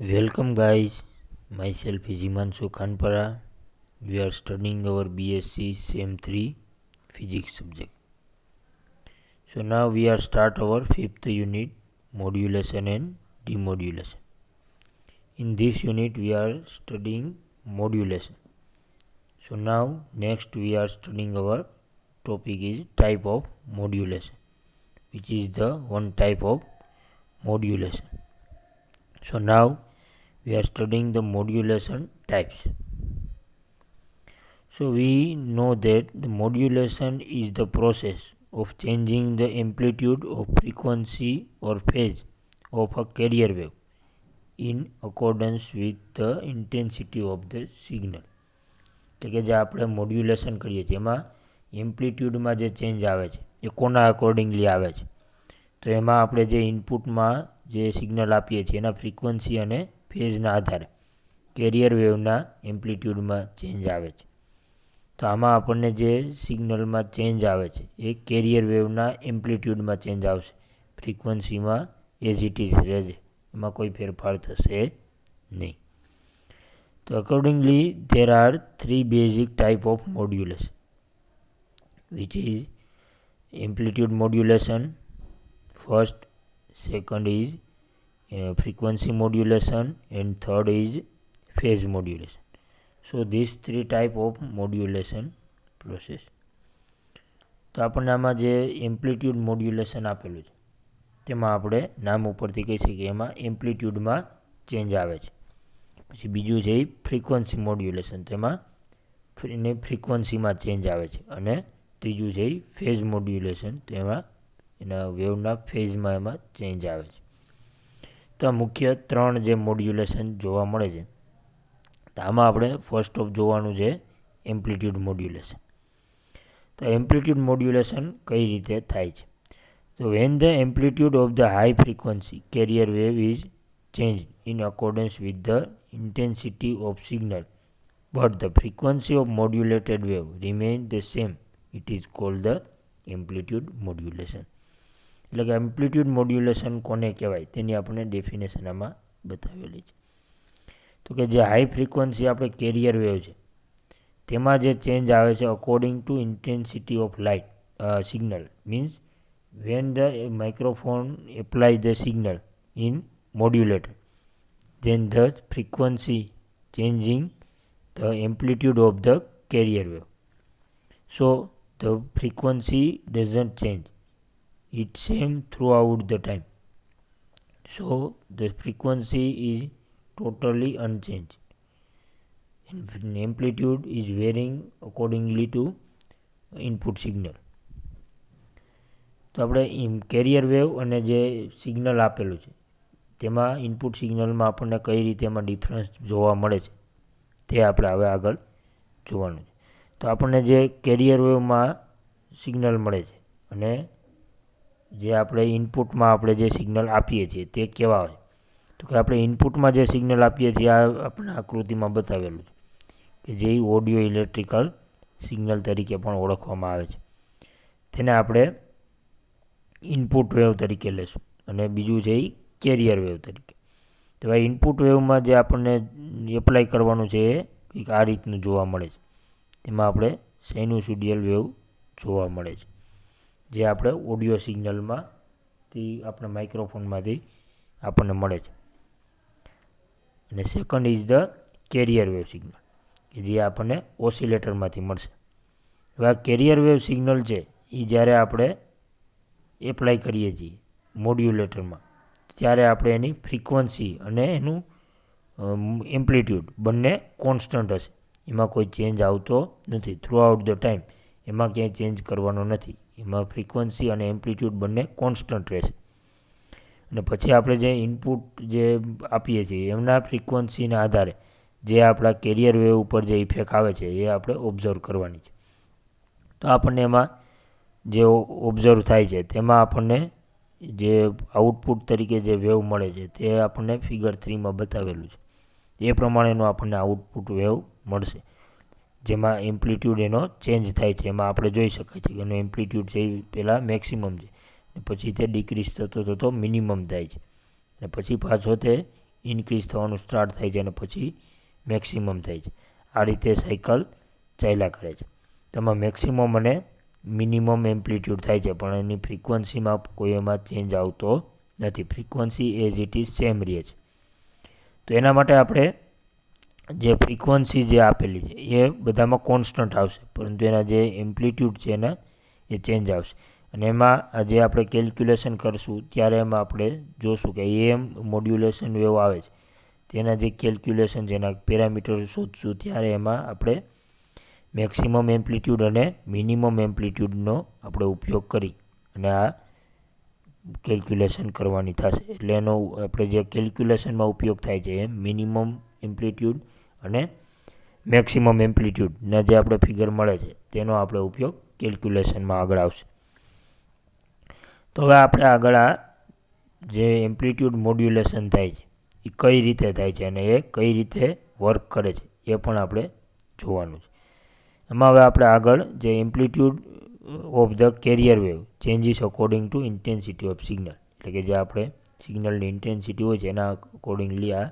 Welcome guys, myself is Himanshu Khanpara. We are studying our BSc SEM 3 physics subject. So now we are start our fifth unit, modulation and demodulation. In this unit we are studying modulation. So now next we are studying our topic is type of modulation, which is the one type of modulation. So now we are studying the modulation types. So we know that the modulation is the process of changing the amplitude or frequency or phase of a carrier wave in accordance with the intensity of the signal. કે જે આપણે modulation કરીએ છીએ એમાં એમ્પ્લિટ્યૂડમાં જે change આવે છે એ કોના અકોર્ડિંગલી આવે છે, તો એમાં આપણે જે ઇનપુટમાં જે સિગ્નલ આપીએ છીએ એના ફ્રીક્વન્સી અને ફેઝના આધારે કેરિયર વેવના એમ્પ્લિટ્યૂડમાં ચેન્જ આવે છે. તો આમાં આપણને જે સિગ્નલમાં ચેન્જ આવે છે એ કેરિયર વેવના એમ્પ્લિટ્યૂડમાં ચેન્જ આવશે, ફ્રીક્વન્સીમાં એઝ ઇટ ઇઝ રહેશે, એમાં કોઈ ફેરફાર થશે નહીં. તો accordingly there are three basic type of modulation, which is amplitude modulation first, second is frequency modulation, and third is phase modulation. So these three type of modulation process. તો આપણને આમાં જે એમ્પ્લિટ્યૂડ મોડ્યુલેશન આપેલું છે તેમાં આપણે નામ ઉપરથી કહી શકીએ એમાં એમ્પ્લિટ્યૂડમાં ચેન્જ આવે છે. પછી બીજું છે એ ફ્રીક્વન્સી મોડ્યુલેશન, તેમાં ફ્રીક્વન્સીમાં ચેન્જ આવે છે. અને ત્રીજું છે એ ફેઝ મોડ્યુલેશન, તેમાં એના વેવના ફેઝમાં એમાં ચેન્જ આવે છે. તો આ મુખ્ય ત્રણ જે મોડ્યુલેશન જોવા મળે છે. તો આમાં આપણે ફર્સ્ટ ઓફ જોવાનું છે એમ્પ્લિટ્યૂડ મોડ્યુલેશન. તો એમ્પ્લિટ્યૂડ મોડ્યુલેશન કઈ રીતે થાય છે? તો when the amplitude of the high frequency carrier wave is change in accordance with the intensity of signal but the frequency of modulated wave remains the same, it is called the amplitude modulation. એટલે કે amplitude modulation કોને કહેવાય તેની આપણે definition આમાં બતાવેલી છે. તો કે જે હાઈ ફ્રીક્વન્સી આપણે કેરિયર વેવ છે તેમાં જે ચેન્જ આવે છે according to intensity of light signal, means when the microphone apply the signal in modulator, then the frequency changing the amplitude of the carrier wave. So the frequency doesn't change, it's same throughout the time. So the frequency is totally unchanged and amplitude is varying accordingly to input signal. તો આપણે carrier wave અને જે signal આપેલું છે તેમાં input સિગ્નલમાં આપણને કઈ રીતે એમાં ડિફરન્સ જોવા મળે છે તે આપણે હવે આગળ જોવાનું છે. તો આપણને જે કેરિયર વેવમાં સિગ્નલ મળે છે અને જે આપણે ઇનપુટમાં આપણે જે સિગ્નલ આપીએ છીએ તે કેવા હોય, તો કે આપણે ઇનપુટમાં જે સિગ્નલ આપીએ છીએ આ આપણે આકૃતિમાં બતાવેલું છે કે જે ઓડિયો ઇલેક્ટ્રિકલ સિગ્નલ તરીકે પણ ઓળખવામાં આવે છે. તેને આપણે ઇનપુટ વેવ તરીકે લેશું અને બીજું છે એ કેરિયર વેવ તરીકે. તો આ ઇનપુટ વેવમાં જે આપણને એપ્લાય કરવાનું છે એ કંઈક આ રીતનું જોવા મળે છે. તેમાં આપણે સાઇનુસોઇડલ વેવ જોવા મળે છે જે આપણે ઓડિયો સિગ્નલમાંથી આપણે માઇક્રોફોનમાંથી આપણને મળે છે. અને second is the carrier wave signal કે જે આપણને ઓસિલેટરમાંથી મળશે. હવે આ કેરિયર વેવ સિગ્નલ છે એ જ્યારે આપણે એપ્લાય કરીએ છીએ મોડ્યુલેટરમાં ત્યારે આપણે એની ફ્રીક્વન્સી અને એનું એમ્પ્લિટ્યૂડ બંને કોન્સ્ટન્ટ હશે, એમાં કોઈ ચેન્જ આવતો નથી થ્રુઆઉટ ધ ટાઈમ, એમાં ક્યાંય ચેન્જ કરવાનો નથી, એમાં ફ્રીક્વન્સી અને એમ્પ્લિટ્યૂડ બંને કોન્સ્ટન્ટ રહેશે. અને પછી આપણે જે ઇનપુટ જે આપીએ છીએ એમના ફ્રીક્વન્સીના આધારે જે આપણા કેરિયર વેવ ઉપર જે ઇફેક્ટ આવે છે એ આપણે ઓબ્ઝર્વ કરવાની છે. તો આપણને એમાં જે ઓબ્ઝર્વ થાય છે તેમાં આપણને જે આઉટપુટ તરીકે જે વેવ મળે છે તે આપણને ફિગર 3માં બતાવેલું છે. એ પ્રમાણેનો આપણને આઉટપુટ વેવ મળશે જેમાં એમ્પ્લિટ્યૂડ એનો ચેન્જ થાય છે. એમાં આપણે જોઈ શકાય છે કે એનો એમ્પ્લિટ્યૂડ છે એ પહેલાં મેક્સિમમ છે, પછી તે ડિક્રીઝ થતો થતો મિનિમમ થાય છે અને પછી પાછો તે ઇન્ક્રીઝ થવાનું સ્ટાર્ટ થાય છે અને પછી મેક્સિમમ થાય છે. આ રીતે સાયકલ ચાલ્યા કરે છે. તેમાં મેક્સિમમ અને મિનિમમ એમ્પ્લિટ્યૂડ થાય છે, પણ એની ફ્રીક્વન્સીમાં કોઈ એમાં ચેન્જ આવતો નથી. Frequency as it is same રહે છે. તો એના માટે આપણે જે ફ્રીક્વન્સી જે આપેલી છે એ બધામાં કોન્સ્ટન્ટ આવશે, પરંતુ એના જે એમ્પ્લિટ્યૂડ છે એના એ ચેન્જ આવશે. અને એમાં આજે આપણે કેલ્ક્યુલેશન કરશું ત્યારે એમાં આપણે જોશું કે એમ મોડ્યુલેશન વેવ આવે છે તેના જે કેલ્ક્યુલેશન છે એના પેરામીટર શોધશું, ત્યારે એમાં આપણે મેક્સિમમ એમ્પ્લિટ્યૂડ અને મિનિમમ એમ્પ્લિટ્યૂડનો આપણે ઉપયોગ કરી અને આ કેલ્ક્યુલેશન કરવાની થશે. એટલે એનો આપણે જે કેલ્ક્યુલેશનમાં ઉપયોગ થાય છે એ મિનિમમ એમ્પ્લિટ્યૂડ અને મેક્સિમમ એમ્પ્લિટ્યૂડના જે આપણે ફિગર મળે છે તેનો આપણે ઉપયોગ કેલ્ક્યુલેશનમાં આગળ આવશે. તો હવે આપણે આગળ આ જે એમ્પ્લિટ્યૂડ મોડ્યુલેશન થાય છે એ કઈ રીતે થાય છે અને એ કઈ રીતે વર્ક કરે છે એ પણ આપણે જોવાનું છે. એમાં હવે આપણે આગળ જે amplitude of the carrier wave changes according to intensity of signal, એટલે કે જે આપણે સિગ્નલની ઇન્ટેન્સિટી હોય છે એના અકોર્ડિંગલી આ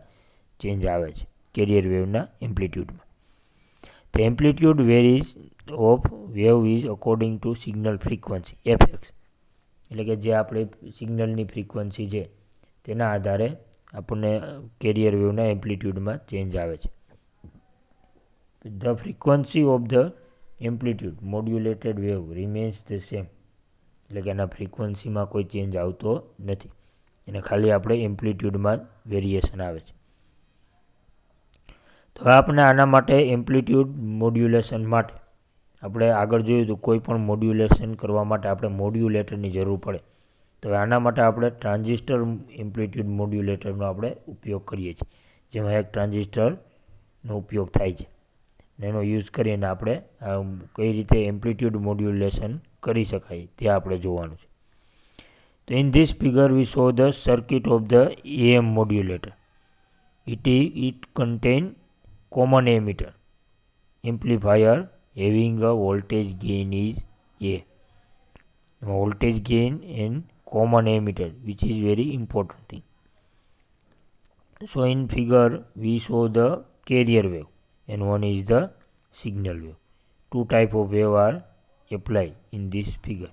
ચેન્જ આવે છે carrier વેવના એમ્પ્લિટ્યૂડમાં. The amplitude varies of wave is according to signal frequency fx, એટલે કે જે આપણે સિગ્નલની ફ્રીક્વન્સી છે તેના આધારે આપણને કેરિયર વેવના એમ્પ્લિટ્યૂડમાં ચેન્જ આવે છે. The frequency of the amplitude modulated wave remains the same, એટલે કે એના ફ્રીક્વન્સીમાં કોઈ ચેન્જ આવતો નથી, એને ખાલી આપણે એમ્પ્લિટ્યૂડમાં વેરિએશન આવે છે. તો આપણે આના માટે એમ્પ્લિટ્યૂડ મોડ્યુલેશન માટે આપણે આગળ જોયું તો કોઈ પણ મોડ્યુલેશન કરવા માટે આપણે મોડ્યુલેટરની જરૂર પડે. તો આના માટે આપણે ટ્રાન્ઝિસ્ટર એમ્પ્લિટ્યૂડ મોડ્યુલેટરનો આપણે ઉપયોગ કરીએ છીએ, જેમાં એક ટ્રાન્ઝિસ્ટરનો ઉપયોગ થાય છે. એનો યુઝ કરીને આપણે કઈ રીતે એમ્પ્લિટ્યૂડ મોડ્યુલેશન કરી શકાય તે આપણે જોવાનું છે. તો in this figure we show the circuit of the AM modulator. It contain common emitter amplifier having a voltage gain is A. Voltage gain and common emitter, which is very important thing. So in figure we show the carrier wave and one is the signal wave. Two type of wave are applied in this figure.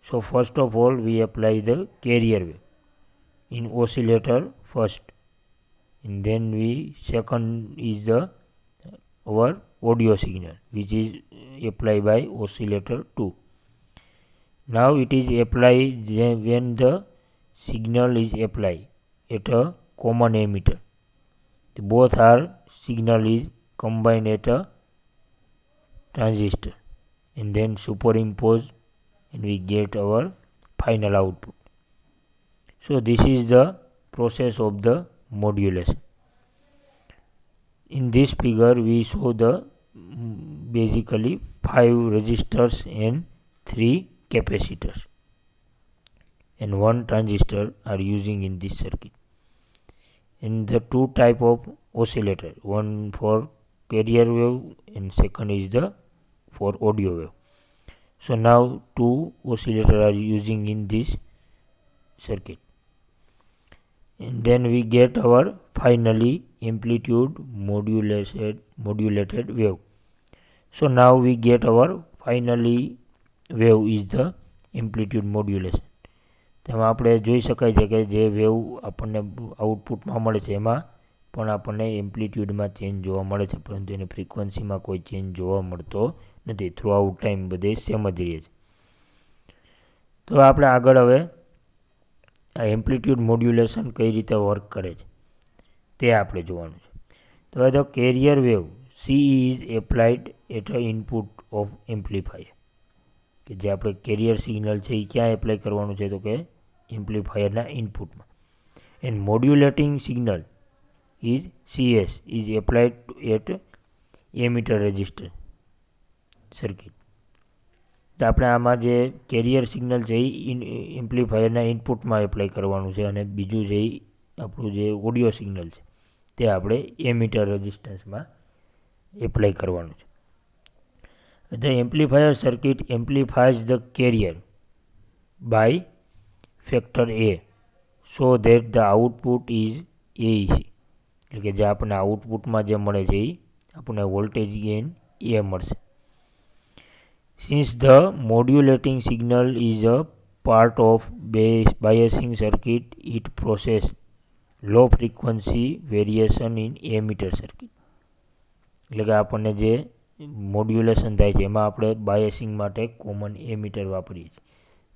So first of all we apply the carrier wave in oscillator first, and then we second is the our audio signal which is applied by oscillator 2. Now it is applied when the signal is applied at a common emitter. Both are signal is combined at a transistor and then superimpose and we get our final output. So this is the process of the modulation. In this figure we show the basically 5 resistors and 3 capacitors and one transistor are using in this circuit. And the two type of oscillator, one for carrier wave and second is the for audio wave. So now two oscillator are using in this circuit, and then we get our finally amplitude modulated wave. So now we get our finally wave is the amplitude modulation. તેમાં આપણે જોઈ શકાય છે કે જે wave આપણને આઉટપુટમાં મળે છે એમાં પણ આપણને એમ્પ્લિટ્યૂડમાં ચેન્જ જોવા મળે છે, પરંતુ એની ફ્રીક્વન્સીમાં કોઈ ચેન્જ જોવા મળતો નથી. થ્રુ આઉટ ટાઈમ બધે સેમ જ રહે છે. તો આપણે આગળ હવે આ એમ્પ્લિટ્યૂડ મોડ્યુલેશન કઈ રીતે વર્ક કરે છે તે આપણે જોવાનું છે. તો the carrier wave CE is applied at a input of amplifier, કે જે આપણે કેરિયર સિગ્નલ છે એ ક્યાં એપ્લાય કરવાનું છે તો કે એમ્પ્લીફાયરના ઇનપુટમાં. And modulating signal is CS is applied at emitter resistor circuit. તો આપણે આમાં જે કેરિયર સિગ્નલ છે એ એમ્પ્લીફાયરના ઇનપુટમાં એપ્લાય કરવાનું છે અને બીજું જે આપણું જે ઓડિયો સિગ્નલ છે તે આપણે એમિટર રેઝિસ્ટન્સમાં એપ્લાય કરવાનું છે. The amplifier circuit amplifies the carrier by factor A so that the output is AEC, એટલે કે જે આપણને આઉટપુટમાં જે મળે છે એ આપણને વોલ્ટેજ ગેઇન એ મળશે. Since the modulating signal is a part of biasing circuit, it process low frequency variation in emitter circuit. એટલે કે આપણને જે મોડ્યુલેશન થાય છે એમાં આપણે બાયસિંગ માટે કોમન એમીટર વાપરીએ છીએ.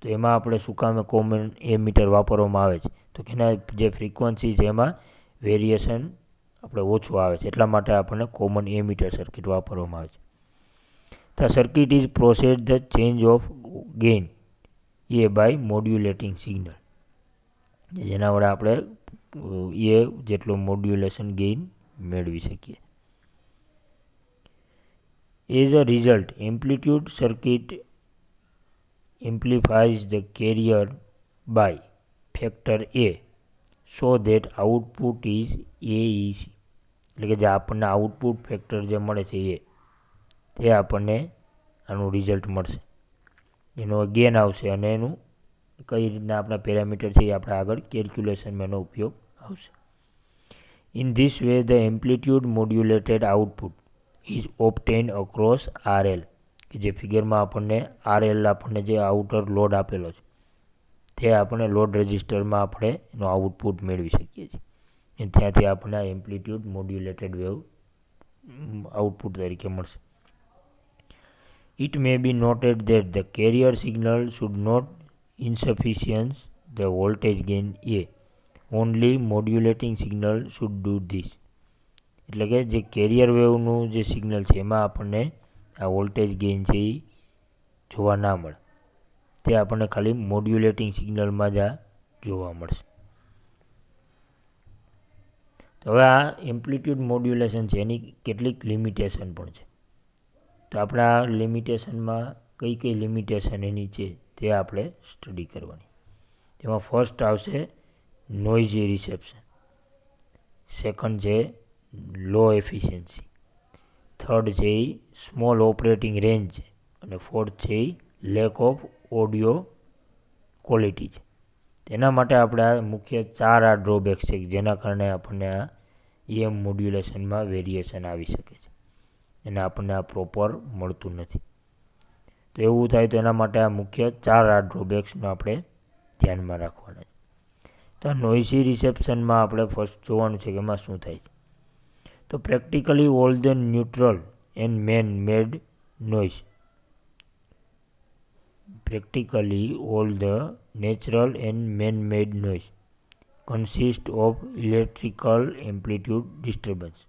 તો એમાં આપણે શું કામે કોમન એમીટર વાપરવામાં આવે છે, તો કે એના જે ફ્રીક્વન્સી છે એમાં વેરિએશન આપણે ઓછું આવે છે, એટલા માટે આપણને કોમન એમીટર સર્કિટ વાપરવામાં આવે છે. The circuit is process the change of gain A by modulating signal, જેના વડે આપણે એ જેટલું મોડ્યુલેશન ગેઇન મેળવી શકીએ. As a result, amplitude circuit amplifies the carrier by factor A so that output is AEC. એટલે કે જે આપણને આઉટપુટ ફેક્ટર જે મળે છે એ તે આપણને આનું રિઝલ્ટ મળશે, એનો ગેન આવશે અને એનું કઈ રીતના આપણા પેરામીટર છે એ આપણે આગળ કેલ્ક્યુલેશનમાં એનો ઉપયોગ આવશે. In this way the amplitude modulated output is obtain across RL, કે જે ફિગરમાં આપણને RL આપણને જે આઉટર લોડ આપેલો છે તે આપણે લોડ રજિસ્ટરમાં આપણે એનો આઉટપુટ મેળવી શકીએ છીએ, અને ત્યાંથી આપણને આ એમ્પ્લિટ્યુડ મોડ્યુલેટેડ વેવ આઉટપુટ તરીકે મળશે. It may be noted that the carrier signal should not insufficient the voltage gain A. Only modulating signal should do this. એટલે કે જે કેરિયર વેવનું જે સિગ્નલ છે એમાં આપણને આ વોલ્ટેજ ગેઇન છે એ જોવા ના મળે, તે આપણને ખાલી મોડ્યુલેટિંગ સિગ્નલમાં જ આ જોવા મળશે. તો હવે આ એમ્પ્લિટ્યુડ મોડ્યુલેશન છે એની કેટલીક લિમિટેશન પણ છે. તો આપણે આ લિમિટેશનમાં કઈ કઈ લિમિટેશન એની છે તે આપણે સ્ટડી કરવાની. તેમાં ફર્સ્ટ આવશે નોઇઝી રિસેપ્શન, સેકન્ડ છે લો એફિશિયન્સી, થર્ડ છે એ સ્મોલ ઓપરેટિંગ રેન્જ છે, અને ફોર્થ છે એ લેક ઓફ ઓડિયો ક્વોલિટી છે. તેના માટે આપણે આ મુખ્ય 4 આ ડ્રોબેક્સ છે જેના કારણે આપણને આ EM મોડ્યુલેશનમાં વેરિએશન આવી શકે છે, એને આપણને આ પ્રોપર મળતું નથી. તો એવું થાય તો એના માટે આ મુખ્ય 4 આ ડ્રોબેક્સનો આપણે ધ્યાનમાં રાખવાના છે. તો આ નોઇસી રિસેપ્શનમાં આપણે ફર્સ્ટ જોવાનું છે કે એમાં શું થાય છે. તો practically all the neutral and main made noise, practically all the natural and man-made noise consist of electrical amplitude disturbance.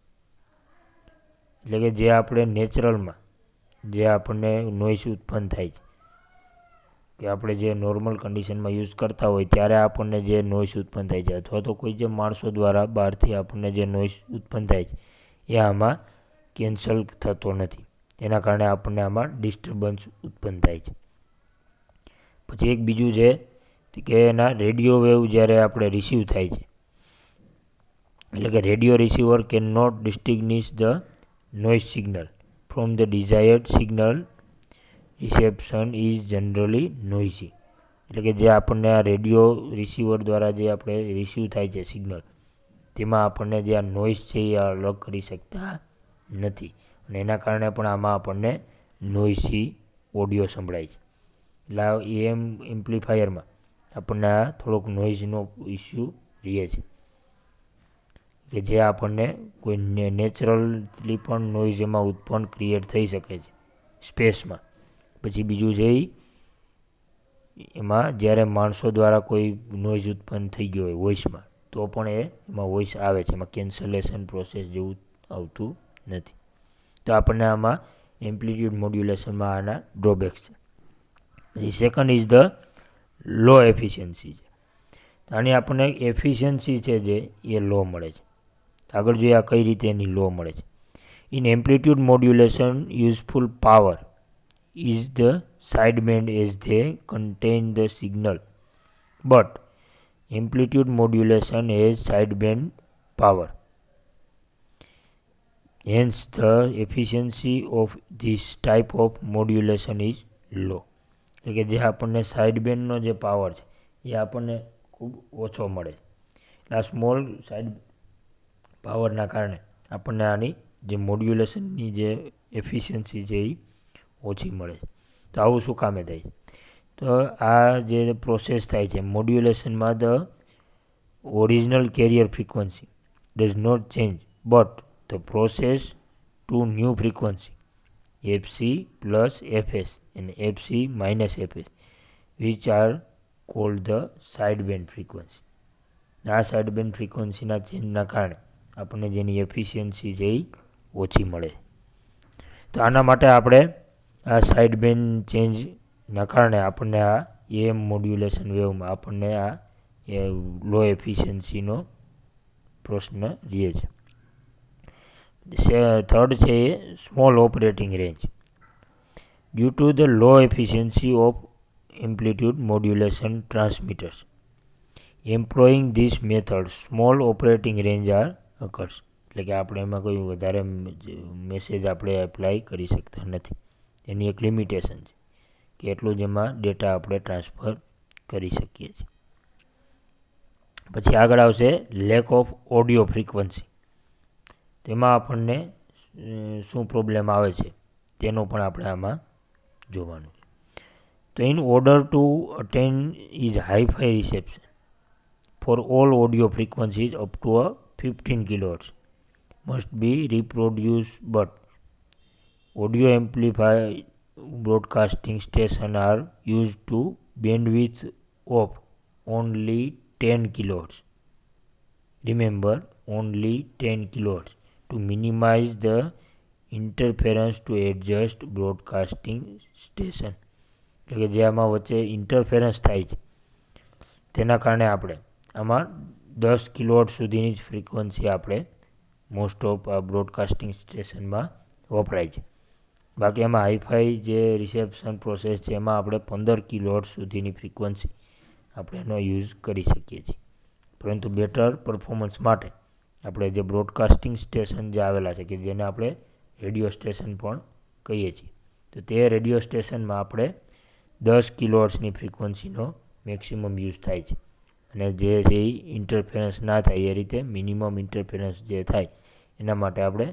એટલે કે જે આપણે નેચરલમાં જે આપણને નોઇઝ ઉત્પન્ન થાય છે, કે આપણે જે નોર્મલ કન્ડિશનમાં યુઝ કરતા હોય ત્યારે આપણને જે નોઇઝ ઉત્પન્ન થાય છે, અથવા તો કોઈ જે માણસો દ્વારા બહારથી આપણને જે નોઇઝ ઉત્પન્ન થાય છે એ આમાં કેન્સલ થતો નથી, તેના કારણે આપણને આમાં ડિસ્ટર્બન્સ ઉત્પન્ન થાય છે. પછી એક બીજું છે કે એના રેડિયો વેવ જ્યારે આપણે રિસીવ થાય છે, એટલે કે radio receiver can not distinguish the noise signal from the desired signal, reception is generally noisy. એટલે કે જે આપણને આ રેડિયો રિસીવર દ્વારા જે આપણે રિસીવ થાય છે સિગ્નલ, તેમાં આપણને જે આ નોઇઝ છે એ અલગ કરી શકતા નથી, અને એના કારણે પણ આમાં આપણને નોઇઝી ઓડિયો સંભળાય છે. એટલે આ EM એમ્પ્લીફાયરમાં આપણને આ થોડોક નોઇઝનો ઇસ્યુ રહે છે, કે જે આપણને કોઈ નેચરલી પણ નોઇઝ એમાં ઉત્પન્ન ક્રિએટ થઈ શકે છે સ્પેસમાં. પછી બીજું છે એમાં જ્યારે માણસો દ્વારા કોઈ નોઇઝ ઉત્પન્ન થઈ ગયો હોય વોઇસમાં, તો પણ એમાં વોઇસ આવે છે, એમાં કેન્સલેશન પ્રોસેસ જેવું આવતું નથી. તો આપણને આમાં એમ્પ્લિટ્યુડ મોડ્યુલેશનમાં આના ડ્રોબેક્સ છે. પછી second is the low efficiency છે. આની આપણને એફિશિયન્સી છે જે એ લો મળે છે. આગળ જોઈએ આ કઈ રીતે એની લો મળે છે. In amplitude modulation useful power is the sideband as they contain the signal, but amplitude modulation has sideband power. Hence, the efficiency of this type of modulation is low. એટલે કે જે આપણને સાઇડબેન્ડનો જે પાવર છે એ આપણને ખૂબ ઓછો મળે છે. આ સ્મોલ સાઇડ પાવરના કારણે આપણને આની જે મોડ્યુલેશનની જે એફિશિયન્સી છે એ ઓછી મળે છે. તો આવું શું કામે થાય છે? તો આ જે પ્રોસેસ થાય છે મોડ્યુલેશનમાં, the original carrier frequency does not change but the process to new frequency FC plus FS અને FC minus FS which are called the side band frequency. આ સાઇડ બેન્ડ ફ્રીક્વન્સીના ચેન્જના કારણે આપણને જેની એફિશિયન્સી છે એ ઓછી મળે. તો આના માટે આપણે આ સાઇડ બેન્ડ ચેન્જના કારણે આપણને આ એએમ મોડ્યુલેશન વેવમાં આપણને આ લો એફિશિયન્સીનો પ્રશ્ન રહે છે. થર્ડ છે એ small operating range. Due to the low efficiency of amplitude modulation transmitters employing this method small operating range are occurs. એટલે કે આપણે એમાં કોઈ વધારે મેસેજ આપણે એપ્લાય કરી શકતા નથી. એની એક લિમિટેશન છે કે એટલું જ એમાં ડેટા આપણે ટ્રાન્સફર કરી શકીએ છીએ. પછી આગળ આવશે લેક ઓફ ઓડિયો ફ્રીક્વન્સી. તેમાં આપણને શું પ્રોબ્લેમ આવે છે તેનું પણ આપણે આમાં જોવાનું છે. તો in order to attain is hi fi reception for all audio frequencies up to 15 kHz must be reproduced, but audio amplified broadcasting stations are used to bandwidth of only 10 kHz. Remember, only 10 kHz to minimize the interference to adjust broadcasting station. એટલે કે જે આમાં વચ્ચે interference થાય છે તેના કારણે આપણે આમાં 10 kHz સુધીની જ ફ્રીક્વન્સી આપણે મોસ્ટ ઓફ બ્રોડકાસ્ટિંગ સ્ટેશનમાં વપરાય છે. બાકી એમાં હાઈફાઈ જે રિસેપ્શન પ્રોસેસ છે એમાં આપણે 15 kHz સુધીની ફ્રીક્વન્સી આપણે એનો યુઝ કરી શકીએ છીએ. પરંતુ બેટર પરફોર્મન્સ માટે આપણે જે બ્રોડકાસ્ટિંગ સ્ટેશન જે આવેલા છે કે જેને આપણે રેડિયો સ્ટેશન પણ કહીએ છીએ, તો તે રેડિયો સ્ટેશનમાં આપણે 10 kHzની ફ્રીક્વન્સીનો મેક્સિમમ યુઝ થાય છે. અને જે છે એ ઇન્ટરફેરન્સ ના થાય એ રીતે મિનિમમ ઇન્ટરફેરન્સ જે થાય એના માટે આપણે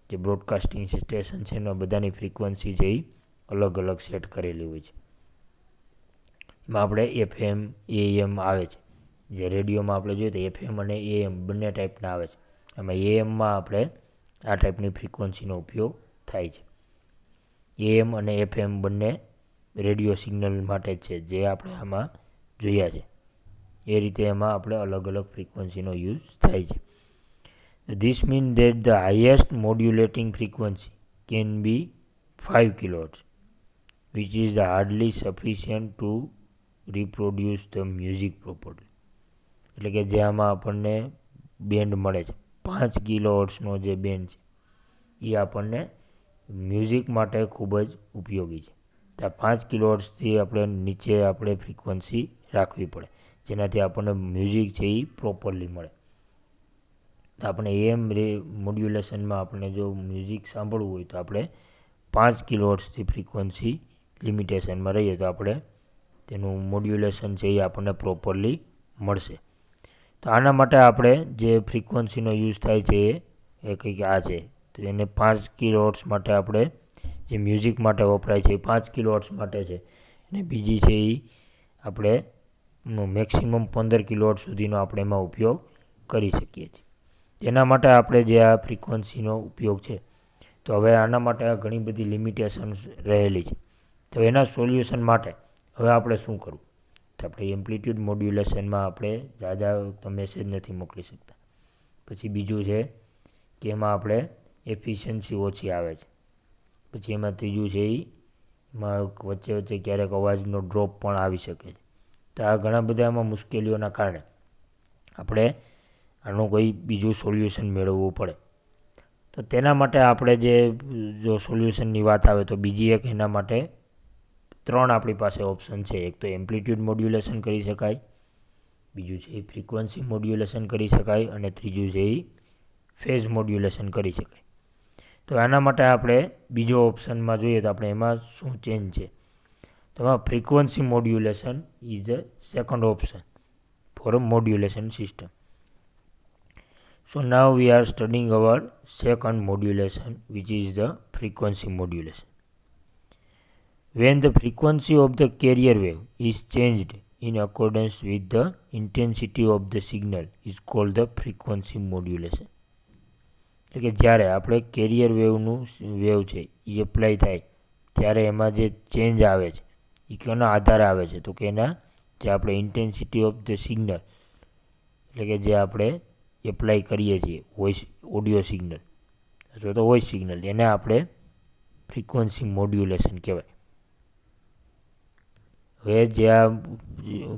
જે બ્રોડકાસ્ટિંગ સ્ટેશન છે એના બધાની ફ્રીક્વન્સી છે એ અલગ અલગ સેટ કરેલી હોય છે. એમાં આપણે એફએમ એએમ આવે છે. જે રેડિયોમાં આપણે જોઈએ તો એફએમ અને એએમ બંને ટાઈપના આવે છે. એમાં એએમમાં આપણે આ ટાઈપની ફ્રીક્વન્સીનો ઉપયોગ થાય છે. એએમ અને એફએમ બંને રેડિયો સિગ્નલ માટે જ છે જે આપણે આમાં જોયા છે. એ રીતે એમાં આપણે અલગ અલગ ફ્રીક્વન્સીનો યુઝ થાય છે. This mean that the highest modulating frequency can be 5 kHz which is the hardly sufficient to reproduce the music properly. એટલે કે જે આમાં આપણને બેન્ડ મળે છે 5 kHzનો જે બેન્ડ છે એ આપણને મ્યુઝિક માટે ખૂબ જ ઉપયોગી છે. તો આ 5 kHzથી આપણે નીચે આપણે ફ્રીક્વન્સી રાખવી પડે જેનાથી આપણને મ્યુઝિક છે એ પ્રોપરલી મળે. તો આપણે એએમ મોડ્યુલેશનમાં આપણે જો મ્યુઝિક સાંભળવું હોય તો આપણે 5 kHzથી ફ્રીક્વન્સી લિમિટેશનમાં રહીએ તો આપણે તેનું મોડ્યુલેશન છે એ આપણને પ્રોપરલી મળશે. તો આના માટે આપણે જે ફ્રીક્વન્સીનો યુઝ થાય છે એ કંઈક આ છે. તો એને 5 kHz માટે આપણે જે મ્યુઝિક માટે વપરાય છે એ 5 kHz માટે છે. અને બીજી છે એ આપણે મેક્સિમમ 15 kHz સુધીનો આપણે એમાં ઉપયોગ કરી શકીએ છીએ. તેના માટે આપણે જે આ ફ્રીક્વન્સીનો ઉપયોગ છે તો હવે આના માટે ઘણી બધી લિમિટેશન્સ રહેલી છે. તો એના સોલ્યુશન માટે હવે આપણે શું કરવું? તો આપણે એમ્પ્લિટ્યૂડ મોડ્યુલેશનમાં આપણે ઝાઝા મેસેજ નથી મોકલી શકતા. પછી બીજું છે કે એમાં આપણે એફિશિયન્સી ઓછી આવે છે. પછી એમાં ત્રીજું છે એમાં વચ્ચે વચ્ચે ક્યારેક અવાજનો ડ્રોપ પણ આવી શકે છે. તો આ ઘણા બધા એમાં મુશ્કેલીઓના કારણે આપણે આનું કોઈ બીજું સોલ્યુશન મેળવવું પડે. તો તેના માટે આપણે જો સોલ્યુશનની વાત આવે તો બીજી એક એના માટે 3 આપણી પાસે ઓપ્શન છે. એક તો એમ્પ્લિટ્યૂડ મોડ્યુલેશન કરી શકાય, બીજું છે એ ફ્રીક્વન્સી મોડ્યુલેશન કરી શકાય અને ત્રીજું છે એ ફેઝ મોડ્યુલેશન કરી શકાય. તો આના માટે આપણે બીજો ઓપ્શનમાં જોઈએ તો આપણે એમાં શું ચેન્જ છે. તો એમાં frequency modulation is a second option for a modulation system. So now we are studying our second modulation, which is the frequency modulation. When the frequency of the carrier wave is changed in accordance with the intensity of the signal is called the frequency modulation. એટલે કે જ્યારે આપણે carrier wave છે એ apply થાય ત્યારે એમાં જે change આવે છે એ કેના આધારે આવે છે તો કે એના જે આપણે ઇન્ટેન્સિટી ઓફ ધ સિગ્નલ એટલે કે જે આપણે એપ્લાય કરીએ છીએ વોઇસ ઓડિયો સિગ્નલ અથવા તો વોઇસ સિગ્નલ એને આપણે ફ્રીક્વન્સી મોડ્યુલેશન કહેવાય. હવે જે આ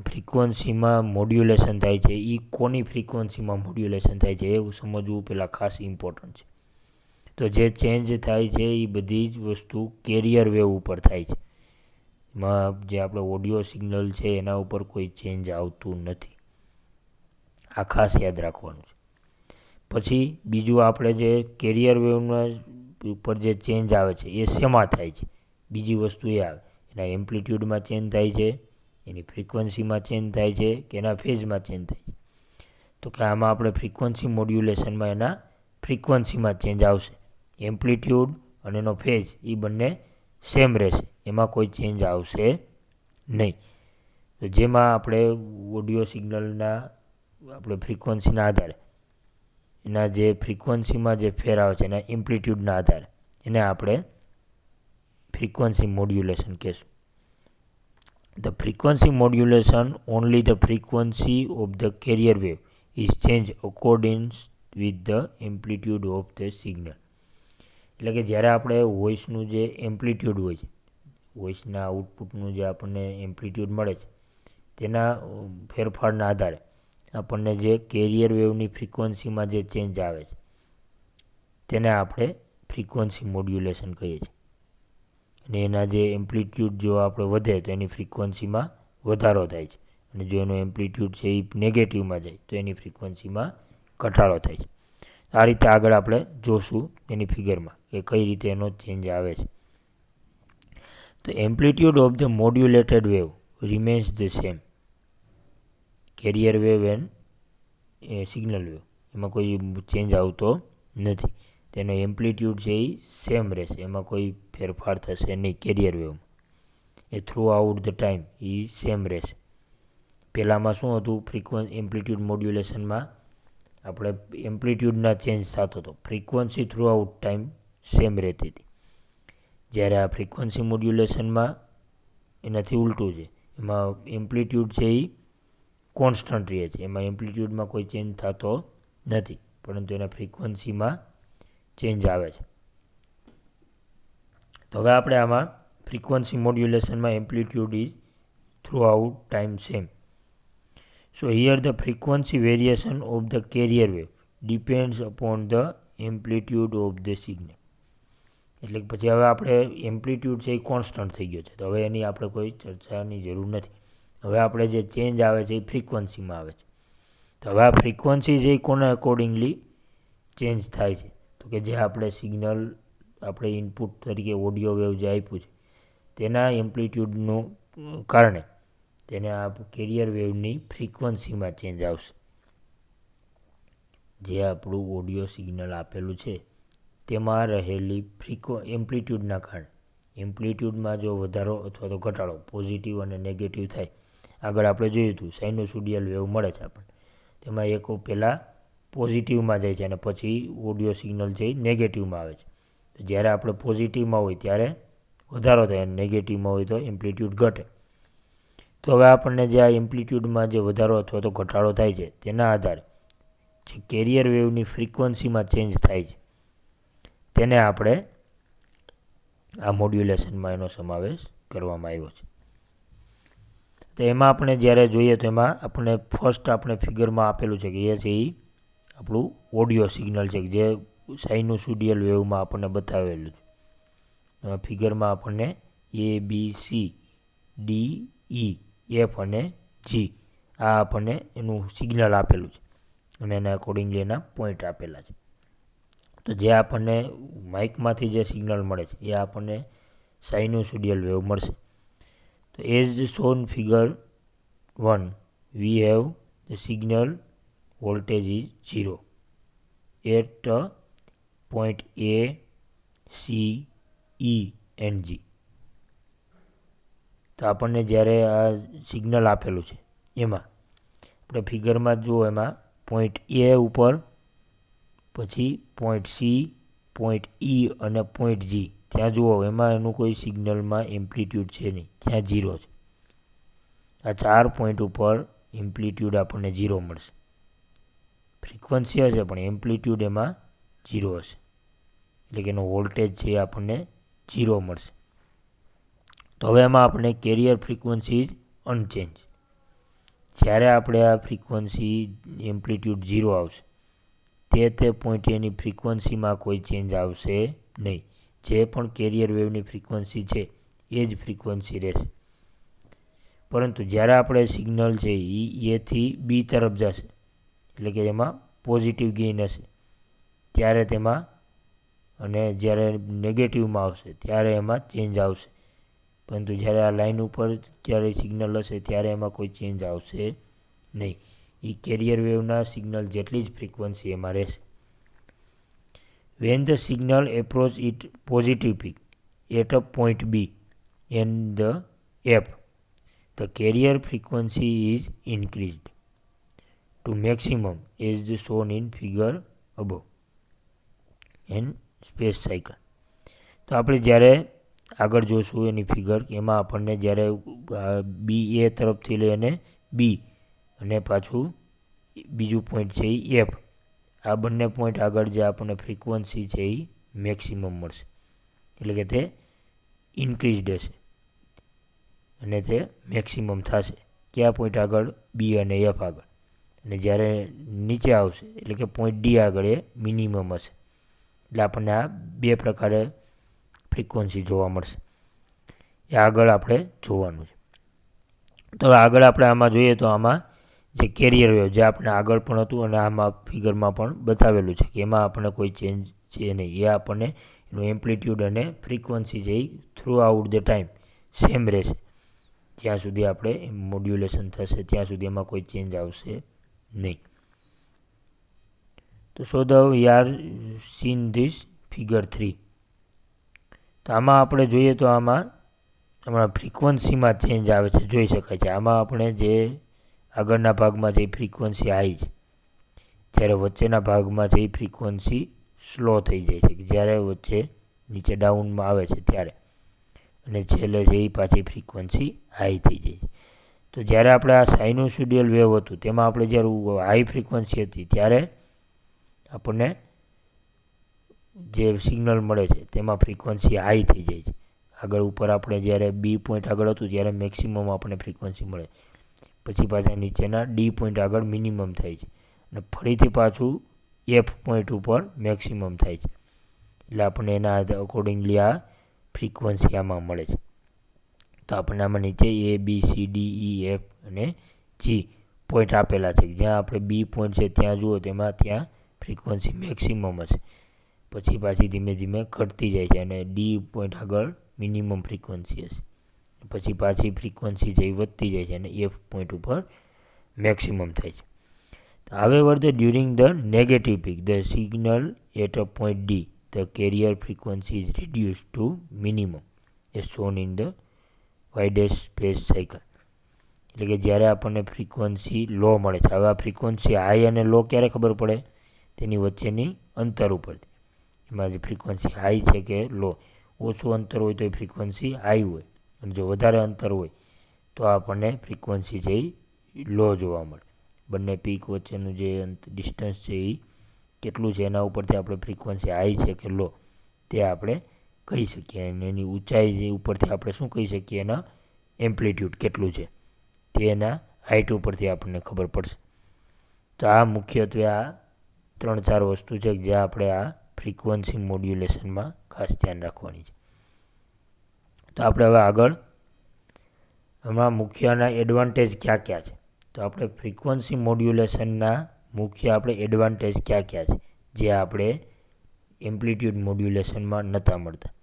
ફ્રીક્વન્સીમાં મોડ્યુલેશન થાય છે એ કોની ફ્રીક્વન્સીમાં મોડ્યુલેશન થાય છે એવું સમજવું પહેલાં ખાસ ઇમ્પોર્ટન્ટ છે. તો જે ચેન્જ થાય છે એ બધી જ વસ્તુ કેરિયર વેવ ઉપર થાય છે. એમાં જે આપણે ઓડિયો સિગ્નલ છે એના ઉપર કોઈ ચેન્જ આવતું નથી. આ ખાસ યાદ રાખવાનું છે. પછી બીજું આપણે જે કેરિયર વેવના ઉપર જે ચેન્જ આવે છે એ શેમાં થાય છે બીજી વસ્તુ એ આવે એના એમ્પ્લિટ્યૂડમાં ચેન્જ થાય છે, એની ફ્રીક્વન્સીમાં ચેન્જ થાય છે કે એના ફેઝમાં ચેન્જ થાય છે. તો કે આમાં આપણે ફ્રીક્વન્સી મોડ્યુલેશનમાં એના ફ્રીક્વન્સીમાં ચેન્જ આવશે. એમ્પ્લિટ્યૂડ અને એનો ફેઝ એ બંને સેમ રહેશે, એમાં કોઈ ચેન્જ આવશે નહીં. તો જેમાં આપણે ઓડિયો સિગ્નલના આપણે ફ્રીક્વન્સીના આધારે એના જે ફ્રીક્વન્સીમાં જે ફેર આવે છે એના એમ્પ્લિટ્યૂડના આધારે એને આપણે frequency modulation કહેશું. The frequency modulation only the frequency of the carrier wave is changed according with the amplitude of the signal. એટલે કે જ્યારે આપણે વોઇસનું જે એમ્પ્લિટ્યૂડ હોય છે, વોઇસના આઉટપુટનું જે આપણને એમ્પ્લિટ્યૂડ મળે છે તેના ફેરફારના આધારે આપણને જે કેરિયર વેવની ફ્રીક્વન્સીમાં જે ચેન્જ આવે છે તેને આપણે ફ્રીક્વન્સી મોડ્યુલેશન કહીએ છીએ. અને એના જે એમ્પ્લિટ્યૂડ જો આપણે વધે તો એની ફ્રીક્વન્સીમાં વધારો થાય છે અને જો એનો એમ્પ્લિટ્યૂડ છે એ નેગેટિવમાં જાય તો એની ફ્રીક્વન્સીમાં ઘટાડો થાય છે. આ રીતે આગળ આપણે જોશું એની ફિગરમાં કે કઈ રીતે એનો ચેન્જ આવે છે. તો amplitude of the modulated wave remains the same. Carrier wave and signal wave એમાં કોઈ ચેન્જ આવતો નથી. તેનો એમ્પ્લિટ્યૂડ છે એ સેમ રહેશે, એમાં કોઈ ફેરફાર થશે નહીં. કેરિયર વેવમાં એ થ્રુ આઉટ ધ ટાઈમ એ સેમ રહેશે. પહેલાંમાં શું હતું એમ્પ્લિટ્યૂડ મોડ્યુલેશનમાં આપણે એમ્પ્લિટ્યૂડના ચેન્જ થતો હતો, frequency throughout time same રહેતી હતી. જ્યારે આ ફ્રીક્વન્સી મોડ્યુલેશનમાં એનાથી ઉલટું છે, એમાં એમ્પ્લિટ્યૂડ છે એ કોન્સ્ટન્ટ રહે છે, એમાં એમ્પ્લિટ્યૂડમાં કોઈ ચેન્જ થતો નથી પરંતુ એના ફ્રીક્વન્સીમાં ચેન્જ આવે છે. તો હવે આપણે આમાં ફ્રીક્વન્સી મોડ્યુલેશનમાં amplitude is throughout time same. So here the frequency variation of the carrier wave depends upon the amplitude of the signal. એટલે પછી હવે આપણે એમ્પ્લિટ્યૂડ છે એ કોન્સ્ટન્ટ થઈ ગયો છે, તો હવે એની આપણે કોઈ ચર્ચાની જરૂર નથી. હવે આપણે જે ચેન્જ આવે છે એ ફ્રીક્વન્સીમાં આવે છે. તો હવે આ ફ્રીક્વન્સી છે એ કોના અકોર્ડિંગલી ચેન્જ થાય છે તો કે જે આપણે સિગ્નલ આપણે ઇનપુટ તરીકે ઓડિયો વેવ જે આપ્યું છે તેના એમ્પ્લિટ્યૂડનું કારણે તેને આ કેરિયર વેવની ફ્રીક્વન્સીમાં ચેન્જ આવશે. જે આપણું ઓડિયો સિગ્નલ આપેલું છે તેમાં રહેલી એમ્પ્લિટ્યૂડના કારણે એમ્પ્લિટ્યૂડમાં જો વધારો અથવા તો ઘટાડો પોઝિટિવ અને નેગેટિવ થાય, આગળ આપણે જોયું હતું સાઇનોસોડિયલ વેવ મળે છે આપણને, તેમાં એક પહેલાં પોઝિટિવમાં જાય છે અને પછી ઓડિયો સિગ્નલ છે એ નેગેટિવમાં આવે છે. તો જ્યારે આપણે પોઝિટિવમાં હોય ત્યારે વધારો થાય અને નેગેટિવમાં હોય તો એમ્પ્લિટ્યૂડ ઘટે. તો હવે આપણને જે આ એમ્પ્લિટ્યૂડમાં જે વધારો અથવા તો ઘટાડો થાય છે તેના આધારે જે કેરિયર વેવની ફ્રીક્વન્સીમાં ચેન્જ થાય છે તેને આપણે આ મોડ્યુલેશનમાં એનો સમાવેશ કરવામાં આવ્યો છે. તો એમાં આપણે જ્યારે જોઈએ તો એમાં આપણે ફર્સ્ટ આપણે ફિગરમાં આપેલું છે કે એ છે એ આપણું ઓડિયો સિગ્નલ છે જે સાઇનોસોડિયલ વેવમાં આપણને બતાવેલું છે. ફિગરમાં આપણને A, B, C, D, E, F અને G આ આપણને એનું સિગ્નલ આપેલું છે અને એના અકોર્ડિંગલી એના પોઈન્ટ આપેલા છે. તો જે આપણને માઇકમાંથી જે સિગ્નલ મળે છે એ આપણને સાઇનોસોડિયલ વેવ મળશે. તો as shown figure 1 we have the signal voltage is 0. at point A, C, E and G. તો આપણને જ્યારે આ સિગ્નલ આપેલું છે એમાં આપણે ફિગરમાં જુઓ, એમાં પોઈન્ટ એ ઉપર, પછી પોઈન્ટ સી, પોઈન્ટ ઈ અને પોઈન્ટ જી, ત્યાં જુઓ એમાં એનું કોઈ સિગ્નલમાં એમ્પ્લિટ્યૂડ છે નહીં, ત્યાં 0 છે. આ 4 પોઈન્ટ ઉપર એમ્પ્લિટ્યૂડ આપણને 0 મળશે. ફ્રીક્વન્સી હશે પણ એમ્પ્લિટ્યૂડ એમાં 0 હશે, એટલે કે એનો વોલ્ટેજ છે એ આપણને 0 મળશે. તો હવે એમાં આપણે કેરિયર ફ્રીક્વન્સી ઇઝ અનચેન્જ. જ્યારે આપણે આ ફ્રીક્વન્સી એમ્પ્લિટ્યૂડ 0 આવશે તે પોઈન્ટે એની ફ્રીક્વન્સીમાં કોઈ ચેન્જ આવશે નહીં. જે પણ કેરિયર વેવની ફ્રીક્વન્સી છે એ જ ફ્રીક્વન્સી રહેશે. પરંતુ જ્યારે આપણે સિગ્નલ છે એ એથી બી તરફ જશે, એટલે કે એમાં પોઝિટિવ ગેઇન હશે ત્યારે તેમાં, અને જ્યારે નેગેટિવમાં આવશે ત્યારે એમાં ચેન્જ આવશે. પરંતુ જ્યારે આ લાઇન ઉપર જ્યારે સિગ્નલ હશે ત્યારે એમાં કોઈ ચેન્જ આવશે નહીં. એ કેરિયર વેવના સિગ્નલ જેટલી જ ફ્રીક્વન્સી એમાં રહેશે. When the signal approach its positive peak at a point B in the F, the carrier frequency is increased to maximum as shown in figure above and space cycle. તો આપણે જ્યારે આગળ જોશું એની figure, એમાં આપણને જ્યારે બી એ તરફથી લઈને બી અને પાછું બીજું પોઈન્ટ છે એ એફ, આ બંને પોઈન્ટ આગળ જે આપણને ફ્રીક્વન્સી છે એ મેક્સિમમ મળશે, એટલે કે તે ઇન્ક્રીઝડ હશે અને તે મેક્સિમમ થશે. કયા પોઈન્ટ આગળ? બી અને એફ આગળ. અને જ્યારે નીચે આવશે એટલે કે પોઈન્ટ ડી આગળ એ મિનિમમ હશે. એટલે આપણને આ બે પ્રકારે ફ્રીક્વન્સી જોવા મળશે. એ આગળ આપણે જોવાનું છે. તો આગળ આપણે આમાં જોઈએ તો આમાં જે કેરિયર વેવ જે આપણે આગળ પણ હતું અને આમાં ફિગરમાં પણ બતાવેલું છે કે એમાં આપણને કોઈ ચેન્જ છે નહીં. એ આપણને એનું એમ્પ્લિટ્યૂડ અને ફ્રીક્વન્સી છે એ throughout the time same રહેશે. જ્યાં સુધી આપણે મોડ્યુલેશન થશે ત્યાં સુધી એમાં કોઈ ચેન્જ આવશે નહીં. તો so the we are seen this figure 3. તો આમાં આપણે જોઈએ તો આમાં હમણાં ફ્રીક્વન્સીમાં ચેન્જ આવે છે, જોઈ શકાય છે. આમાં આપણે જે આગળના ભાગમાં જે ફ્રીક્વન્સી હાઈ છે, જ્યારે વચ્ચેના ભાગમાં જે ફ્રીક્વન્સી સ્લો થઈ જાય છે, જ્યારે વચ્ચે નીચે ડાઉનમાં આવે છે ત્યારે, અને છેલ્લે જે પાછી ફ્રીક્વન્સી હાઈ થઈ જાય છે. તો જ્યારે આપણે આ સાઇનોસોઇડલ વેવ હતું તેમાં આપણે જ્યારે હાઈ ફ્રીક્વન્સી હતી ત્યારે આપણને જે સિગ્નલ મળે છે તેમાં ફ્રીક્વન્સી હાઈ થઈ જાય છે. આગળ ઉપર આપણે જ્યારે બી પોઈન્ટ આગળ હતું ત્યારે મેક્સિમમ આપણને ફ્રીક્વન્સી મળે, પછી પાછા નીચેના ડી પોઈન્ટ આગળ મિનિમમ થાય છે અને ફરીથી પાછું એફ પોઈન્ટ ઉપર મેક્સિમમ થાય છે. એટલે આપણને એના અકોર્ડિંગલી આ ફ્રીક્વન્સી આમાં મળે છે. તો આપણને આમાં નીચે A B C D E F અને જી પોઈન્ટ આપેલા છે. જ્યાં આપણે બી પોઈન્ટ છે ત્યાં જુઓ તેમાં ત્યાં ફ્રીક્વન્સી મેક્સિમમ હશે, પછી પાછી ધીમે ધીમે ઘટતી જાય છે અને ડી પોઈન્ટ આગળ મિનિમમ ફ્રીક્વન્સી હશે, પછી પાછી ફ્રીક્વન્સી જે વધતી જાય છે અને એફ પોઈન્ટ ઉપર મેક્સિમમ થાય છે. However, during the negative peak, the signal at a point D, the carrier frequency is reduced to minimum as shown in the widest space cycle. એટલે કે જ્યારે આપણને ફ્રીક્વન્સી લો મળે છે. હવે આ ફ્રીક્વન્સી હાઈ અને લો ક્યારે ખબર પડે? તેની વચ્ચેની અંતર ઉપરથી. એમાં જે ફ્રીક્વન્સી હાઈ છે કે લો, ઓછું અંતર હોય તો એ ફ્રીક્વન્સી હાઈ હોય, અને જો વધારે અંતર હોય તો આપણને ફ્રીક્વન્સી છે એ લો જોવા મળે. બંને પીક વચ્ચેનું જે ડિસ્ટન્સ છે એ કેટલું છે એના ઉપરથી આપણે ફ્રીક્વન્સી હાઈ છે કે લો તે આપણે કહી શકીએ. અને એની ઊંચાઈ જે ઉપરથી આપણે શું કહી શકીએ? એના એમ્પ્લિટ્યૂડ કેટલું છે તે એના હાઇટ ઉપરથી આપણને ખબર પડશે. તો આ મુખ્યત્વે આ 3-4 વસ્તુ છે જે આપણે આ ફ્રીક્વન્સી મોડ્યુલેશનમાં ખાસ ધ્યાન રાખવાની છે. તો આપણે હવે આગળ એમાં મુખ્યના એડવાન્ટેજ ક્યાં ક્યાં છે? તો આપણે ફ્રીક્વન્સી મોડ્યુલેશનના મુખ્ય આપણે એડવાન્ટેજ ક્યાં ક્યાં છે જે આપણે એમ્પ્લિટ્યૂડ મોડ્યુલેશનમાં નહોતા મળતા?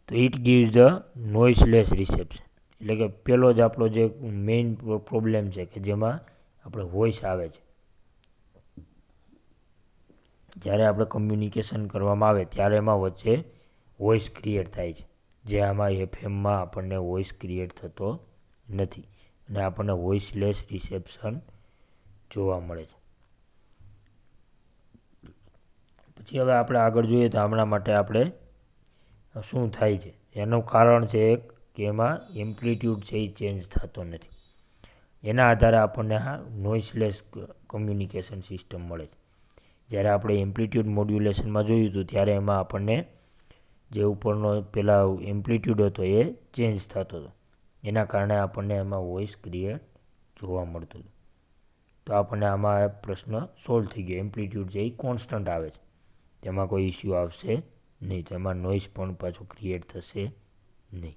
તો ઇટ ગીવ્સ ધ નોઇસલેસ રિસેપ્શન. એટલે કે પહેલો જ આપણો જે મેઇન પ્રોબ્લેમ છે કે જેમાં આપણે વોઇસ આવે છે. જ્યારે આપણે કમ્યુનિકેશન કરવામાં આવે ત્યારે એમાં વચ્ચે વોઇસ ક્રિએટ થાય છે, જે આમાં એફએમમાં આપણને વોઇસ ક્રિએટ થતો નથી અને આપણને વોઇસલેસ રિસેપ્શન જોવા મળે છે. પછી હવે આપણે આગળ જોઈએ તો હમણાં માટે આપણે શું થાય છે એનું કારણ છે એક કે એમાં એમ્પ્લિટ્યૂડ છે એ ચેન્જ થતો નથી. એના આધારે આપણને આ નોઇસલેસ કમ્યુનિકેશન સિસ્ટમ મળે છે. જ્યારે આપણે એમ્પ્લિટ્યૂડ મોડ્યુલેશનમાં જોયું હતું ત્યારે એમાં આપણને જે ઉપરનો પેલા એમ્પ્લિટ્યૂડ હતો એ ચેન્જ થતો હતો, એના કારણે આપણને એમાં વોઇસ ક્રિએટ જોવા મળતું હતું. તો આપણને આમાં પ્રશ્ન સોલ્વ થઈ ગયો. એમ્પ્લિટ્યૂડ છે એ કોન્સ્ટન્ટ આવે છે, તેમાં કોઈ ઇસ્યુ આવશે નહીં, તો એમાં નોઇસ પણ પાછો ક્રિએટ થશે નહીં.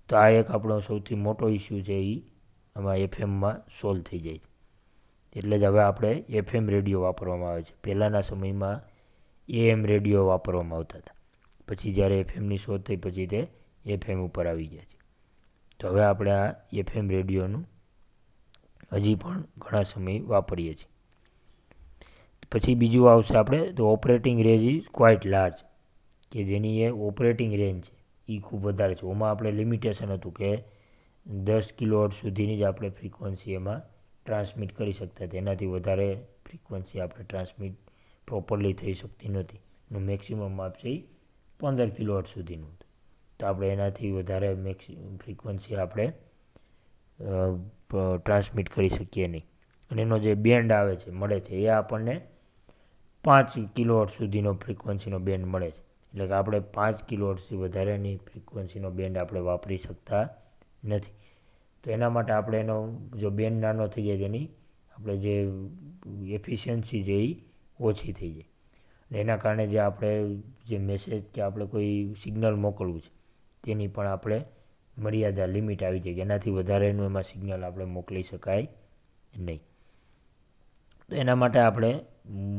તો આ એક આપણો સૌથી મોટો ઇસ્યુ છે એ આમાં એફએમમાં સોલ્વ થઈ જાય છે. એટલે જ હવે આપણે એફએમ રેડિયો વાપરવામાં આવે છે. પહેલાંના સમયમાં એએમ રેડિયો વાપરવામાં આવતા હતા, પછી જ્યારે એફએમની શોધ થઈ પછી તે એફએમ ઉપર આવી ગયા છે. તો હવે આપણે આ એફએમ રેડિયોનું હજી પણ ઘણા સમય વાપરીએ છીએ. પછી બીજું આવશે આપણે તો operating range is quite large, કે જેની એ ઓપરેટિંગ રેન્જ છે એ ખૂબ વધારે છે. ઓમાં આપણે લિમિટેશન હતું કે 10 કિલોહર્ટ્ઝ સુધીની જ આપણે ફ્રિકવન્સી એમાં ટ્રાન્સમિટ કરી શકતા હતા. એનાથી વધારે ફ્રિકવન્સી આપણે ટ્રાન્સમિટ પ્રોપરલી થઈ શકતી નહોતી. એનું મેક્સિમમ માપ છે એ 15 કિલોહર્ટ્ઝ સુધીનું હતું. તો આપણે એનાથી વધારે ફ્રિકવન્સી આપણે ટ્રાન્સમિટ કરી શકીએ નહીં. અને એનો જે બેન્ડ આવે છે મળે છે એ આપણને 5 કિલોહર્ટ્ઝ સુધીનો ફ્રિકવન્સીનો બેન્ડ મળે છે. એટલે કે આપણે 5 કિલોહર્ટ્ઝથી વધારેની ફ્રિકવન્સીનો બેન્ડ આપણે વાપરી શકતા નથી. તો એના માટે આપણે એનો જો બેન્ડ નાનો થઈ જાય તેની આપણે જે એફિશિયન્સી છે એ ઓછી થઈ જાય. અને એના કારણે જે આપણે જે મેસેજ કે આપણે કોઈ સિગ્નલ મોકલવું છે તેની પણ આપણે મર્યાદા લિમિટ આવી જાય કે એનાથી વધારેનું એમાં સિગ્નલ આપણે મોકલી શકાય નહીં. તો એના માટે આપણે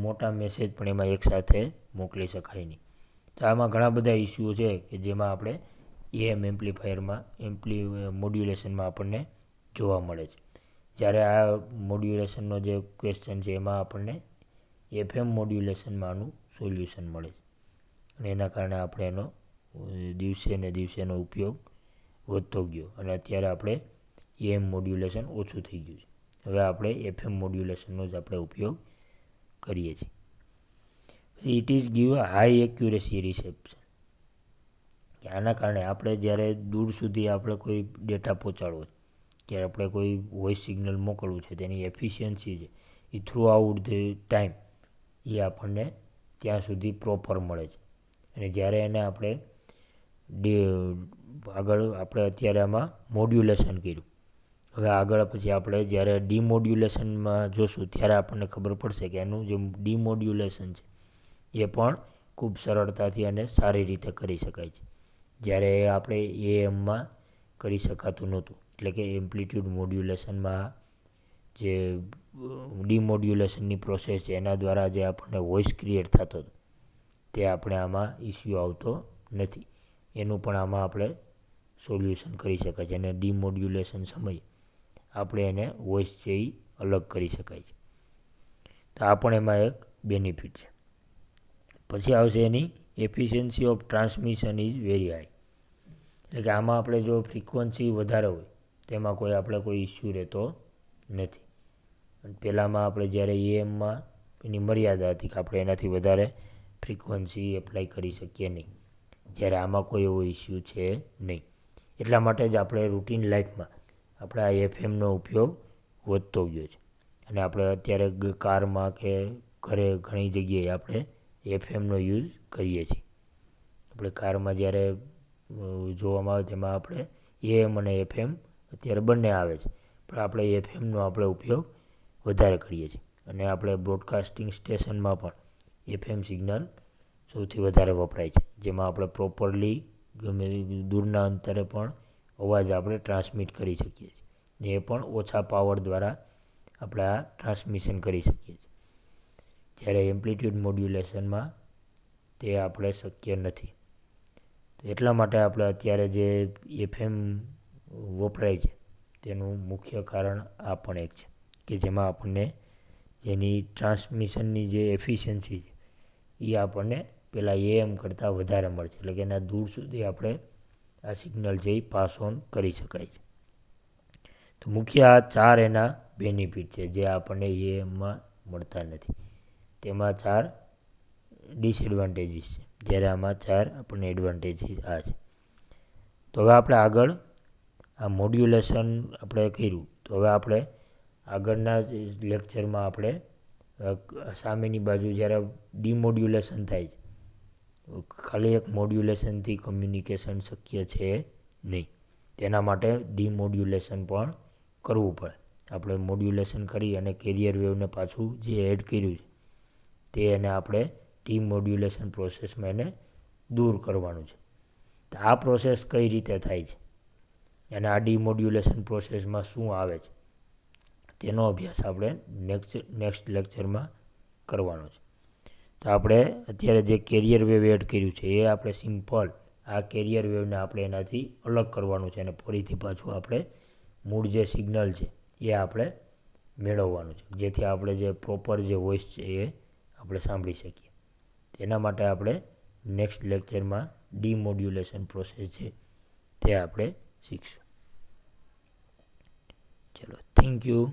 મોટા મેસેજ પણ એમાં એકસાથે મોકલી શકાય નહીં. તો આમાં ઘણા બધા ઇસ્યુઓ છે કે જેમાં આપણે એએમ એમ્પ્લીફાયરમાં મોડ્યુલેશનમાં આપણને જોવા મળે છે. જ્યારે આ મોડ્યુલેશનનો જે ક્વેશ્ચન છે એમાં આપણને એફએમ મોડ્યુલેશનમાં આનું સોલ્યુશન મળે છે. અને એના કારણે આપણે એનો દિવસે ને દિવસેનો ઉપયોગ વધતો ગયો અને અત્યારે આપણે એએમ મોડ્યુલેશન ઓછું થઈ ગયું છે. હવે આપણે એફએમ મોડ્યુલેશનનો જ આપણે ઉપયોગ કરીએ છીએ. It is give high accuracy reception, કે આના કારણે આપણે જ્યારે દૂર સુધી આપણે કોઈ ડેટા પહોંચાડવો છે કે આપણે કોઈ વોઇસ સિગ્નલ મોકલવું છે તેની એફિશિયન્સી છે એ થ્રુ આઉટ ધ ટાઈમ એ આપણને ત્યાં સુધી પ્રોપર મળે છે. અને જ્યારે એને આપણે આગળ આપણે અત્યારે આમાં મોડ્યુલેશન કર્યું, હવે આગળ પછી આપણે જ્યારે ડીમોડ્યુલેશનમાં જોશું ત્યારે આપણને ખબર પડશે કે એનું જે ડીમોડ્યુલેશન છે એ પણ ખૂબ સરળતાથી અને સારી રીતે કરી શકાય છે. જ્યારે આપણે એએમમાં કરી શકાતું નહોતું. એટલે કે એમ્પ્લિટ્યૂડ મોડ્યુલેશનમાં જે ડીમોડ્યુલેશનની પ્રોસેસ છે એના દ્વારા જે આપણને વોઇસ ક્રિએટ થતો હતો તે આપણે આમાં ઇસ્યુ આવતો નથી. એનું પણ આમાં આપણે સોલ્યુશન કરી શકાય છે અને ડીમોડ્યુલેશન સમયે આપણે એને વોઇસ છે એ અલગ કરી શકાય છે. તો આ પણ એમાં એક બેનિફિટ છે. પછી આવશે એની efficiency of transmission is very high, એટલે કે આમાં આપણે જો ફ્રિકવન્સી વધારે હોય તેમાં કોઈ ઇસ્યુ રહેતો નથી. પહેલાંમાં આપણે જ્યારે એએમમાં એની મર્યાદા હતી કે આપણે એનાથી વધારે ફ્રિકવન્સી એપ્લાય કરી શકીએ નહીં, જ્યારે આમાં કોઈ એવો ઇસ્યુ છે નહીં. એટલા માટે જ આપણે રૂટીન લાઈફમાં આપણે આ એફએમનો ઉપયોગ વધતો ગયો છે. અને આપણે અત્યારે કારમાં કે ઘરે ઘણી જગ્યાએ આપણે એફએમનો યુઝ કરીએ છીએ. આપણે કારમાં જ્યારે જોવામાં આવે તેમાં આપણે એએમ અને એફએમ અત્યારે બંને આવે છે, પણ આપણે એફએમનો આપણે ઉપયોગ વધારે કરીએ છીએ. અને આપણે બ્રોડકાસ્ટિંગ સ્ટેશનમાં પણ એફએમ સિગ્નલ સૌથી વધારે વપરાય છે, જેમાં આપણે પ્રોપરલી ગમે દૂરના અંતરે પણ અવાજ આપણે ટ્રાન્સમિટ કરી શકીએ છીએ. એ પણ ઓછા પાવર દ્વારા આપણે આ ટ્રાન્સમિશન કરી શકીએ છીએ. જ્યારે એમ્પ્લિટ્યૂડ મોડ્યુલેશનમાં તે આપણે શક્ય નથી. તો એટલા માટે આપણે અત્યારે જે એફએમ વપરાય છે તેનું મુખ્ય કારણ આ પણ એક છે કે જેમાં આપણને જેની ટ્રાન્સમિશનની જે એફિશિયન્સી છે એ આપણને પેલા AM કરતાં વધારે મળશે, એટલે કે એના દૂર સુધી આપણે આ સિગ્નલ છે એ પાસ ઓન કરી શકાય છે. તો મુખ્ય આ 4 એના બેનિફિટ છે જે આપણને AMમાં મળતા નથી. તેમાં 4 ડિસએડવાન્ટેજીસ છે, જ્યારે આમાં 4 આપણને એડવાન્ટેજીસ આ છે. તો હવે આપણે આગળ આ મોડ્યુલેશન આપણે કર્યું, તો હવે આપણે આગળના લેક્ચરમાં આપણે સામેની બાજુ જ્યારે ડિમોડ્યુલેશન થાય છે, ખાલી એક મોડ્યુલેશનથી કમ્યુનિકેશન શક્ય છે નહીં. તેના માટે ડિમોડ્યુલેશન પણ કરવું પડે. આપણે મોડ્યુલેશન કરી અને કેરિયર વેવને પાછું જે એડ કર્યું છે તે એને આપણે ડિમોડ્યુલેશન પ્રોસેસમાં એને દૂર કરવાનું છે. તો આ પ્રોસેસ કઈ રીતે થાય છે અને આ ડિમોડ્યુલેશન પ્રોસેસમાં શું આવે છે તેનો અભ્યાસ આપણે નેક્સ્ટ લેક્ચરમાં કરવાનો છે. તો આપણે અત્યારે જે કેરિયર વેવ એડ કર્યું છે એ આપણે સિમ્પલ આ કેરિયર વેવને આપણે એનાથી અલગ કરવાનું છે અને ફરીથી પાછું આપણે મૂળ જે સિગ્નલ છે એ આપણે મેળવવાનું છે, જેથી આપણે જે પ્રોપર જે વોઇસ છે એ આપણે સાંભળી શકીએ. તેના માટે આપણે નેક્સ્ટ લેક્ચરમાં ડિમોડ્યુલેશન પ્રોસેસ છે તે આપણે શીખશું. ચલો, થેન્ક યુ.